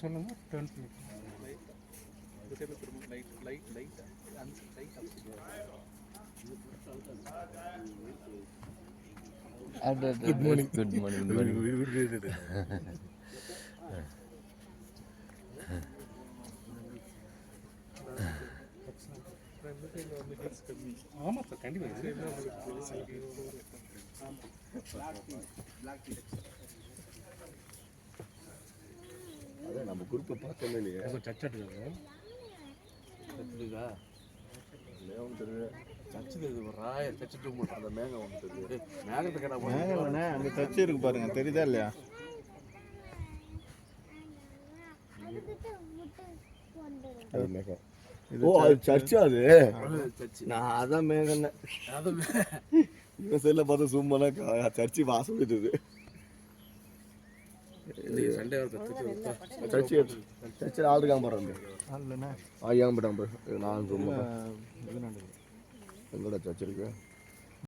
சொல்லுங்க டர்ன் பண்ணி good morning. Good morning. ஆமாம் சார் கண்டிப்பாக. அதான் நம்ம குரூப்பை பார்த்தோமே இல்லையா? சச்சட்டுக்கா ஒன்று தெரியுது, சச்சு தெரியுது. ஒரு ராய சச்சு தூக்க மாட்டோம். அந்த மேகம் ஒன்று தெரியுது. மேகத்தை கடை மேகம்ண்ணே அங்கே சச்சு இருக்கு பாருங்க, தெரியுதா இல்லையா? மேகம். ஓ அது சர்ச்சு. அது நான் அதான் மேகம். இவன் செல்ல பார்த்து சும்மா சர்ச்சு வாசம் விடுது. சர்ச்சு ஆள் இருக்காம போறாங்க. ஏன் போட்டான் நான் சும்மா எங்கடா சர்ச் இருக்கு?